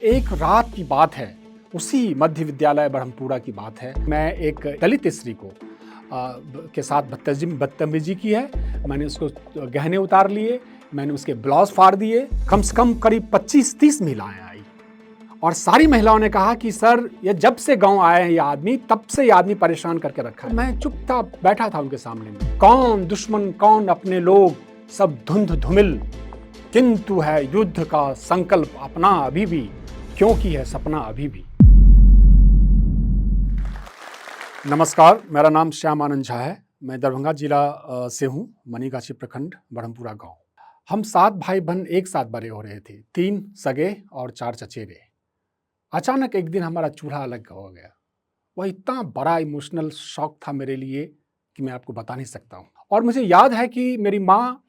एक रात की बात है, उसी मध्य विद्यालय ब्रह्मपुरा की बात है। मैं एक दलित स्त्री को के साथ बदतमीजी की है। मैंने उसको गहने उतार लिए, मैंने उसके ब्लाउज फाड़ दिए। कम से कम करीब 25-30 महिलाएं आई और सारी महिलाओं ने कहा कि सर, ये जब से गांव आए हैं ये आदमी, तब से ये आदमी परेशान करके रखा है। मैं चुपचाप बैठा था उनके सामने में। कौन दुश्मन कौन अपने लोग, सब धुंध धुमिल, किंतु है युद्ध का संकल्प अपना अभी भी, क्योंकि है सपना अभी भी। नमस्कार, मेरा नाम श्याम आनंद झा है। मैं दरभंगा जिला से हूँ, मनीगाछी प्रखंड, ब्रह्मपुरा गांव। हम 7 भाई बहन एक साथ बड़े हो रहे थे, 3 सगे और 4 चचेरे। अचानक एक दिन हमारा चूल्हा अलग हो गया। वह इतना बड़ा इमोशनल शॉक था मेरे लिए कि मैं आपको बता नहीं सकता हूँ। और मुझे याद है कि मेरी माँ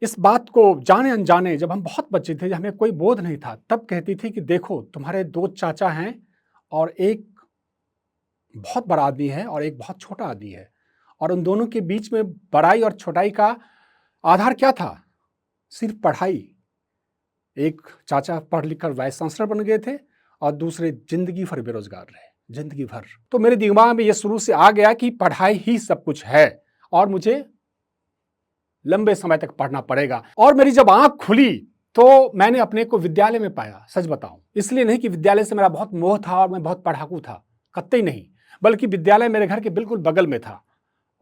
इस बात को जाने अनजाने, जब हम बहुत बच्चे थे, जब हमें कोई बोध नहीं था, तब कहती थी कि देखो, तुम्हारे 2 चाचा हैं और एक बहुत बड़ा आदमी है और एक बहुत छोटा आदमी है, और उन दोनों के बीच में बड़ाई और छोटाई का आधार क्या था? सिर्फ पढ़ाई। एक चाचा पढ़ लिख कर वाइस चांसलर बन गए थे और दूसरे जिंदगी भर बेरोजगार रहे, जिंदगी भर। तो मेरे दिमाग में यह शुरू से आ गया कि पढ़ाई ही सब कुछ है और मुझे लंबे समय तक पढ़ना पड़ेगा। और मेरी जब आंख खुली तो मैंने अपने को विद्यालय में पाया। सच बताऊं, इसलिए नहीं कि विद्यालय से मेरा बहुत मोह था और मैं बहुत पढ़ाकू था, कतई नहीं, बल्कि विद्यालय मेरे घर के बिल्कुल बगल में था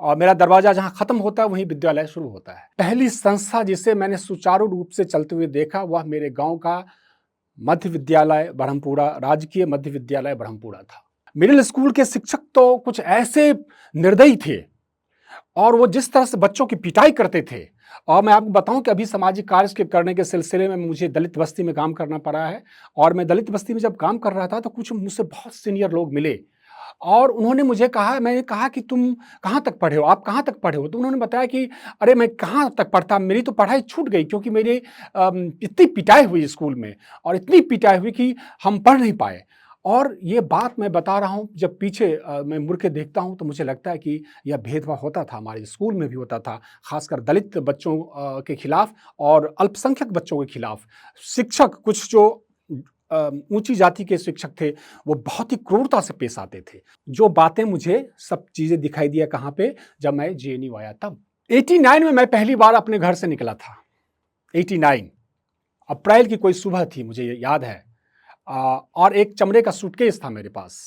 और मेरा दरवाजा जहां खत्म होता है वहीं विद्यालय शुरू होता है। पहली संस्था जिसे मैंने सुचारू रूप से चलते हुए देखा वह मेरे गांव का मध्य विद्यालय ब्रह्मपुरा, राजकीय मध्य विद्यालय ब्रह्मपुरा था। मिडिल स्कूल के शिक्षक तो कुछ ऐसे निर्दयी थे और वो जिस तरह से बच्चों की पिटाई करते थे। और मैं आपको बताऊं कि अभी सामाजिक कार्य करने के सिलसिले में मुझे दलित बस्ती में काम करना पड़ा है। और मैं दलित बस्ती में जब काम कर रहा था तो कुछ मुझसे बहुत सीनियर लोग मिले और उन्होंने मुझे कहा, मैंने कहा कि तुम कहाँ तक पढ़े हो, आप कहाँ तक पढ़े हो? तो उन्होंने बताया कि अरे मैं कहाँ तक पढ़ता, मेरी तो पढ़ाई छूट गई, क्योंकि मेरी इतनी पिटाई हुई स्कूल में और इतनी पिटाई हुई कि हम पढ़ नहीं पाए। और ये बात मैं बता रहा हूँ, जब पीछे मैं मुड़ के देखता हूँ तो मुझे लगता है कि यह भेदभाव होता था, हमारे स्कूल में भी होता था, खासकर दलित बच्चों के खिलाफ और अल्पसंख्यक बच्चों के खिलाफ। शिक्षक, कुछ जो ऊंची जाति के शिक्षक थे, वो बहुत ही क्रूरता से पेश आते थे। जो बातें मुझे सब चीजें दिखाई दिया कहाँ पे, जब मैं जेएनयू आया तब। 89 में मैं पहली बार अपने घर से निकला था। 89 अप्रैल की कोई सुबह थी, मुझे याद है। और एक चमड़े का सूटकेस था मेरे पास।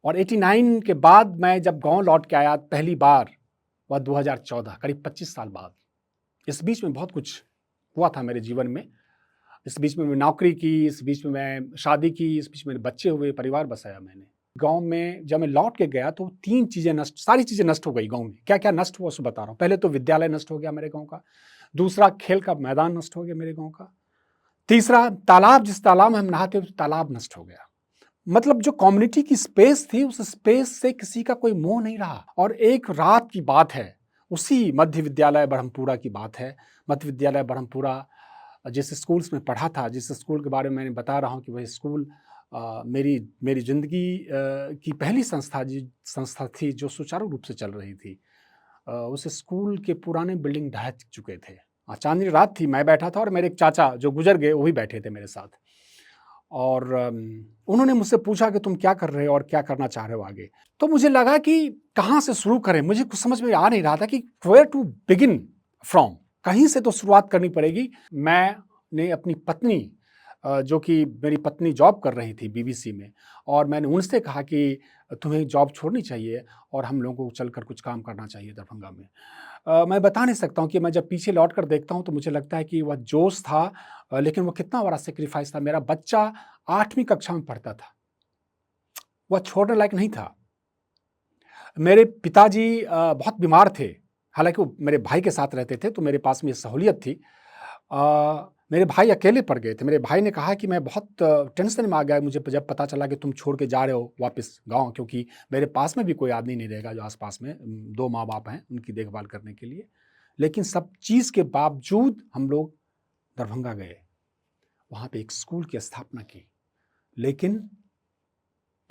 और 89 के बाद मैं जब गांव लौट के आया पहली बार, वह 2014, करीब 25 साल बाद। इस बीच में बहुत कुछ हुआ था मेरे जीवन में। इस बीच में मैं नौकरी की, इस बीच में मैं शादी की, इस बीच में बच्चे हुए, परिवार बसाया मैंने। गांव में जब मैं लौट के गया तो 3 चीजें नष्ट, सारी चीजें नष्ट हो गई गांव में। क्या क्या नष्ट हुआ उसको बता रहा हूँ। पहले तो विद्यालय नष्ट हो गया मेरे गांव का। दूसरा, खेल का मैदान नष्ट हो गया मेरे गांव का। तीसरा, तालाब, जिस तालाब में हम नहाते थे, तालाब नष्ट हो गया। मतलब जो कम्युनिटी की स्पेस थी, उस स्पेस से किसी का कोई मोह नहीं रहा। और एक रात की बात है, उसी मध्य विद्यालय ब्रह्मपुरा की बात है। मध्य विद्यालय ब्रह्मपुरा, जिस स्कूल्स में पढ़ा था, जिस स्कूल के बारे में मैंने बता रहा हूँ कि वह स्कूल मेरी ज़िंदगी की पहली संस्था थी जो सुचारू रूप से चल रही थी। उस स्कूल के पुराने बिल्डिंग ढह चुके थे। चांदनी रात थी, मैं बैठा था और मेरे एक चाचा जो गुजर गए वो भी बैठे थे मेरे साथ। और उन्होंने मुझसे पूछा कि तुम क्या कर रहे हो और क्या करना चाह रहे हो आगे। तो मुझे लगा कि कहाँ से शुरू करें, मुझे कुछ समझ में आ नहीं रहा था कि वेयर टू बिगिन फ्रॉम। कहीं से तो शुरुआत करनी पड़ेगी। मैंने अपनी पत्नी, जो कि मेरी पत्नी जॉब कर रही थी बीबीसी में, और मैंने उनसे कहा कि तुम्हें जॉब छोड़नी चाहिए और हम लोगों को चलकर कुछ काम करना चाहिए दरभंगा में। मैं बता नहीं सकता हूँ कि मैं जब पीछे लौट कर देखता हूँ तो मुझे लगता है कि वह जोश था, लेकिन वो कितना बड़ा सेक्रीफाइस था। मेरा बच्चा 8वीं कक्षा में पढ़ता था, वह छोड़ने लायक नहीं था। मेरे पिताजी बहुत बीमार थे, हालांकि वो मेरे भाई के साथ रहते थे तो मेरे पास में ये सहूलियत थी। मेरे भाई अकेले पड़ गए थे। मेरे भाई ने कहा कि मैं बहुत टेंशन में आ गया मुझे जब पता चला कि तुम छोड़ के जा रहे हो वापस गांव, क्योंकि मेरे पास में भी कोई आदमी नहीं रहेगा जो आसपास में, 2 माँ बाप हैं उनकी देखभाल करने के लिए। लेकिन सब चीज़ के बावजूद हम लोग दरभंगा गए, वहाँ पे एक स्कूल की स्थापना की। लेकिन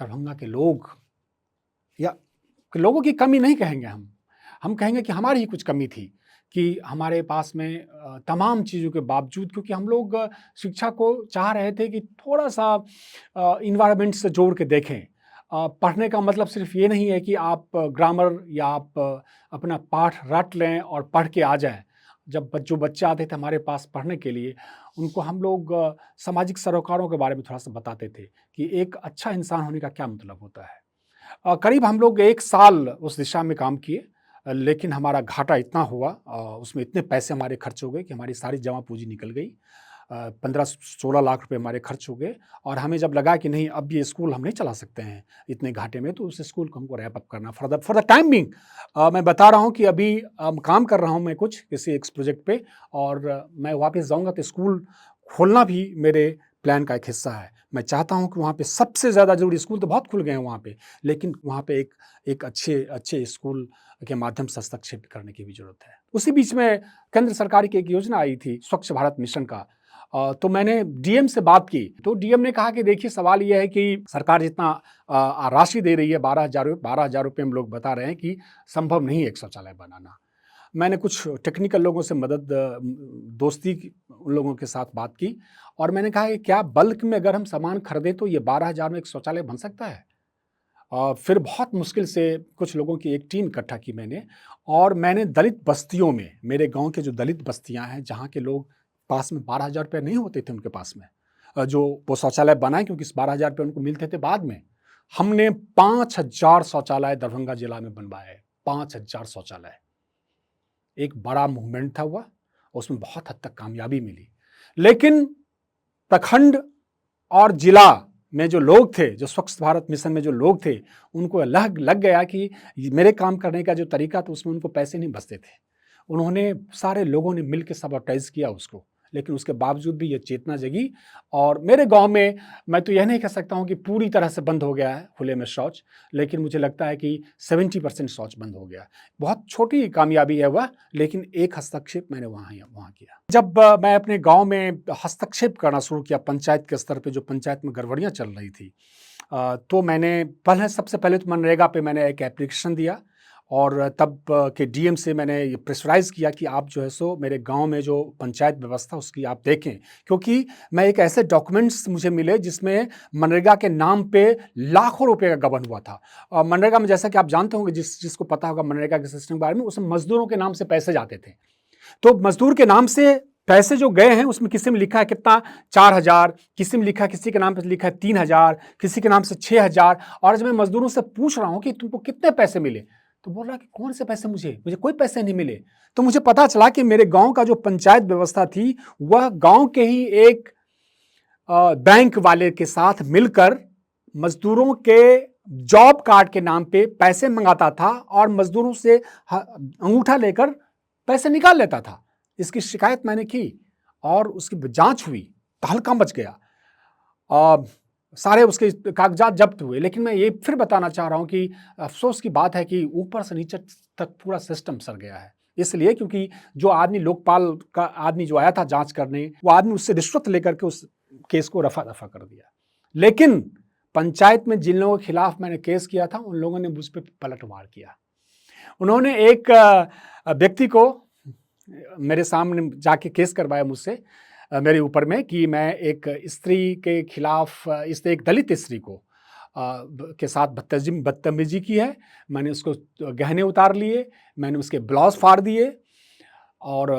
दरभंगा के लोग, या लोगों की कमी नहीं कहेंगे हम कहेंगे कि हमारी ही कुछ कमी थी कि हमारे पास में तमाम चीज़ों के बावजूद, क्योंकि हम लोग शिक्षा को चाह रहे थे कि थोड़ा-सा एनवायरनमेंट से जोड़ के देखें। पढ़ने का मतलब सिर्फ़ ये नहीं है कि आप ग्रामर या आप अपना पाठ रट लें और पढ़ के आ जाएँ। जब जो बच्चे आते थे हमारे पास पढ़ने के लिए, उनको हम लोग सामाजिक सरोकारों के बारे में थोड़ा-सा बताते थे कि एक अच्छा इंसान होने का क्या मतलब होता है। करीब हम लोग 1 साल उस दिशा में काम किए, लेकिन हमारा घाटा इतना हुआ, उसमें इतने पैसे हमारे खर्च हो गए कि हमारी सारी जमा पूँजी निकल गई। 15-16 लाख रुपए हमारे खर्च हो गए और हमें जब लगा कि नहीं, अब ये स्कूल हम नहीं चला सकते हैं इतने घाटे में, तो उस स्कूल को हमको रैप अप करना फॉर द टाइम बीइंग। मैं बता रहा हूँ कि अभी काम कर रहा हूँ मैं कुछ किसी एक प्रोजेक्ट पे, और मैं वापस जाऊँगा तो स्कूल खोलना भी मेरे प्लान का एक हिस्सा है। मैं चाहता हूँ कि वहाँ पे सबसे ज़्यादा ज़रूरी, स्कूल तो बहुत खुल गए हैं वहाँ पे, लेकिन वहाँ पे एक अच्छे स्कूल के माध्यम से हस्तक्षेप करने की भी ज़रूरत है। उसी बीच में केंद्र सरकार की एक योजना आई थी स्वच्छ भारत मिशन का। तो मैंने डीएम से बात की, तो डीएम ने कहा कि देखिए, सवाल ये है कि सरकार जितना राशि दे रही है, 12,000 रुपये हम लोग बता रहे हैं कि संभव नहीं है एक शौचालय बनाना। मैंने कुछ टेक्निकल लोगों से मदद, दोस्ती उन लोगों के साथ बात की, और मैंने कहा कि क्या बल्क में अगर हम सामान खरीदें तो ये 12,000 में एक शौचालय बन सकता है? फिर बहुत मुश्किल से कुछ लोगों की एक टीम इकट्ठा की मैंने, और मैंने दलित बस्तियों में, मेरे गांव के जो दलित बस्तियां हैं जहां के लोग पास में 12,000 रुपये नहीं होते थे उनके पास में, जो वो शौचालय बनाए, क्योंकि इस 12,000 रुपये उनको मिलते थे बाद में, हमने 5,000 शौचालय दरभंगा जिला में बनवाए। 5,000 शौचालय, एक बड़ा मूवमेंट था हुआ, उसमें बहुत हद तक कामयाबी मिली। लेकिन प्रखंड और जिला में जो लोग थे, जो स्वच्छ भारत मिशन में जो लोग थे, उनको लग गया कि मेरे काम करने का जो तरीका था उसमें उनको पैसे नहीं बचते थे। उन्होंने, सारे लोगों ने मिलकर सबॉर्टाइज किया उसको, लेकिन उसके बावजूद भी ये चेतना जगी, और मेरे गांव में, मैं तो यह नहीं कह सकता हूं कि पूरी तरह से बंद हो गया है खुले में शौच, लेकिन मुझे लगता है कि 70% शौच बंद हो गया। बहुत छोटी कामयाबी है वह, लेकिन एक हस्तक्षेप मैंने वहाँ किया। जब मैं अपने गांव में हस्तक्षेप करना शुरू किया, पंचायत के स्तर पे, जो पंचायत में गड़बड़ियाँ चल रही थी, तो मैंने सबसे पहले तो मनरेगा पे मैंने एक एप्लीकेशन दिया, और तब के डीएम से मैंने ये प्रेशराइज़ किया कि आप जो है सो मेरे गांव में जो पंचायत व्यवस्था उसकी आप देखें, क्योंकि मैं एक ऐसे डॉक्यूमेंट्स मुझे मिले जिसमें मनरेगा के नाम पे लाखों रुपए का गबन हुआ था। मनरेगा में, जैसा कि आप जानते होंगे, जिसको पता होगा मनरेगा के सिस्टम के बारे में, उसमें मजदूरों के नाम से पैसे जाते थे। तो मजदूर के नाम से पैसे जो गए हैं, उसमें किसी में लिखा है कितना, 4,000, किसी में लिखा है, किसी के नाम पे लिखा है 3,000, किसी के नाम से 6,000। और जब मैं मजदूरों से पूछ रहा हूं कि तुमको कितने पैसे मिले, तो बोल रहा कि कौन से पैसे, मुझे कोई पैसे नहीं मिले। तो मुझे पता चला कि मेरे गांव का जो पंचायत व्यवस्था थी, वह गांव के ही एक बैंक वाले के साथ मिलकर मजदूरों के जॉब कार्ड के नाम पे पैसे मंगाता था, और मजदूरों से अंगूठा लेकर पैसे निकाल लेता था। इसकी शिकायत मैंने की, और उसकी जांच हुई, तहलका मच गया, सारे उसके कागजात जब्त हुए। लेकिन मैं ये फिर बताना चाह रहा हूं कि अफसोस की बात है कि ऊपर से नीचे तक पूरा सिस्टम सड़ गया है। इसलिए क्योंकि जो आदमी, लोकपाल का आदमी जो आया था जांच करने, वो आदमी उससे रिश्वत लेकर के उस केस को रफा दफा कर दिया। लेकिन पंचायत में जिन लोगों के खिलाफ मैंने केस किया था, उन लोगों ने मुझ पर पलटवार किया। उन्होंने एक व्यक्ति को मेरे सामने जाके केस करवाया मुझसे, मेरे ऊपर में, कि मैं एक स्त्री के खिलाफ, एक दलित स्त्री को के साथ बदतमीजी की है। मैंने उसको गहने उतार लिए, मैंने उसके ब्लाउज फाड़ दिए। और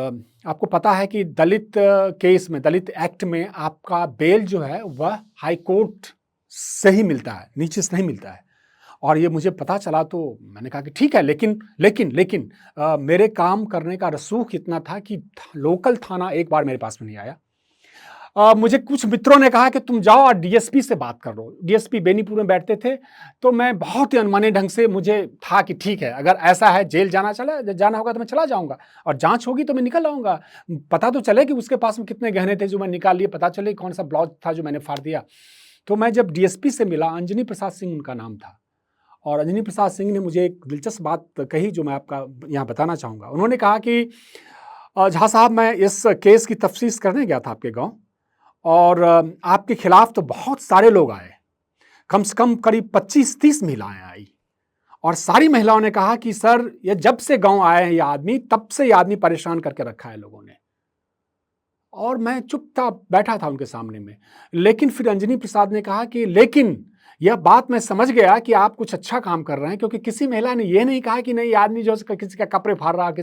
आपको पता है कि दलित केस में, दलित एक्ट में, आपका बेल जो है वह हाई कोर्ट से ही मिलता है, नीचे से नहीं मिलता है। और ये मुझे पता चला तो मैंने कहा कि ठीक है, लेकिन मेरे काम करने का रसूख इतना था कि लोकल थाना एक बार मेरे पास में नहीं आया। मुझे कुछ मित्रों ने कहा कि तुम जाओ और डीएसपी से बात कर लो। डीएसपी बेनीपुर में बैठते थे, तो मैं बहुत ही अनमने ढंग से, मुझे था कि ठीक है, अगर ऐसा है जेल जाना होगा तो मैं चला जाऊंगा, और जांच होगी तो मैं निकल आऊंगा। पता तो चले कि उसके पास में कितने गहने थे जो मैं निकाल लिए, पता चले कौन सा ब्लाउज था जो मैंने फाड़ दिया। तो मैं जब डीएसपी से मिला, अंजनी प्रसाद सिंह उनका नाम था, और अंजनी प्रसाद सिंह ने मुझे एक दिलचस्प बात कही जो मैं आपका यहाँ बताना चाहूँगा। उन्होंने कहा कि झा साहब, मैं इस केस की तफ्तीश करने गया था आपके गांव, और आपके खिलाफ तो बहुत सारे लोग आए, कम से कम करीब 25-30 महिलाएं आई, और सारी महिलाओं ने कहा कि सर ये जब से गांव आए हैं ये आदमी, तब से ये आदमी परेशान करके रखा है लोगों ने। और मैं चुपचाप बैठा था उनके सामने में। लेकिन फिर अंजनी प्रसाद ने कहा कि लेकिन यह बात मैं समझ गया कि आप कुछ अच्छा काम कर रहे हैं, क्योंकि किसी महिला ने यह नहीं कहा कि नहीं, आदमी जो है किसी का कपड़े फाड़ रहा है,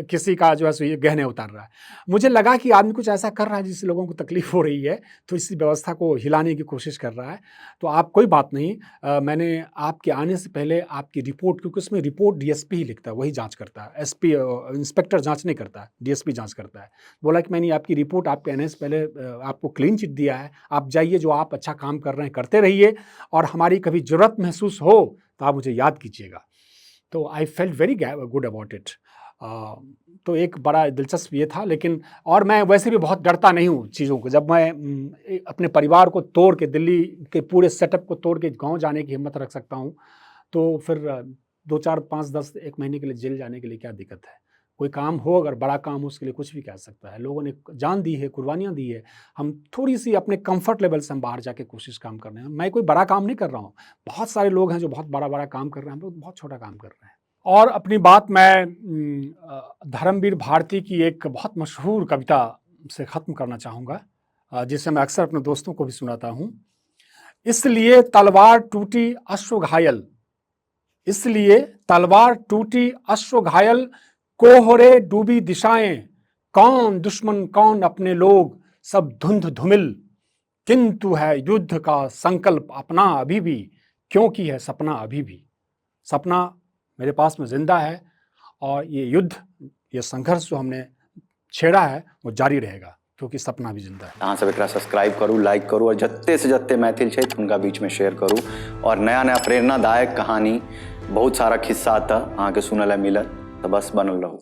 किसी का जो है ये गहने उतार रहा है। मुझे लगा कि आदमी कुछ ऐसा कर रहा है जिससे लोगों को तकलीफ हो रही है, तो इसी व्यवस्था को हिलाने की कोशिश कर रहा है। तो आप कोई बात नहीं, मैंने आपके आने से पहले आपकी रिपोर्ट, क्योंकि उसमें रिपोर्ट डीएसपी ही लिखता है, वही जाँच करता है, एसपी इंस्पेक्टर जाँच नहीं करता है, डीएसपी जाँच करता है। बोला कि मैंने आपकी रिपोर्ट आपके आने से पहले आपको क्लीन चिट दिया है, आप जाइए, जो आप अच्छा काम कर रहे हैं करते रहिए, और हमारी कभी ज़रूरत महसूस हो तो आप मुझे याद कीजिएगा। तो I felt very good about it. तो एक बड़ा दिलचस्प ये था। लेकिन और मैं वैसे भी बहुत डरता नहीं हूँ चीज़ों को। जब मैं अपने परिवार को तोड़ के, दिल्ली के पूरे सेटअप को तोड़ के गाँव जाने की हिम्मत रख सकता हूँ, तो फिर 2, 4, 5, 10, 1 महीने के लिए जेल जाने के लिए क्या दिक्कत है। कोई काम हो, अगर बड़ा काम हो, उसके लिए कुछ भी कह सकता है। लोगों ने जान दी है, कुर्बानियाँ दी है, हम थोड़ी सी अपने कंफर्ट लेवल से हम बाहर जाके कोशिश काम कर रहे हैं। मैं कोई बड़ा काम नहीं कर रहा हूँ, बहुत सारे लोग हैं जो बहुत बड़ा काम कर रहे हैं, हम लोग बहुत छोटा काम कर रहे हैं। और अपनी बात मैं धर्मवीर भारती की एक बहुत मशहूर कविता से ख़त्म करना चाहूँगा, जिसे मैं अक्सर अपने दोस्तों को भी सुनाता हूँ। इसलिए तलवार टूटी अश्व घायल, इसलिए तलवार टूटी अश्व घायल, कोहरे डूबी दिशाएं, कौन दुश्मन कौन अपने लोग, सब धुंध धुमिल, किंतु है युद्ध का संकल्प अपना अभी भी, क्योंकि है सपना अभी भी। सपना मेरे पास में जिंदा है, और ये युद्ध, ये संघर्ष जो हमने छेड़ा है वो जारी रहेगा, क्योंकि सपना भी जिंदा है। अहाँ सब एकरा सब्सक्राइब करू, लाइक करू, और जत्ते से जत्ते मैथिल छै उनका बीच में शेयर करू। और नया नया प्रेरणादायक कहानी, बहुत सारा खिस्सा अहाँ के सुनल मिलत, तो बस बनल रहू।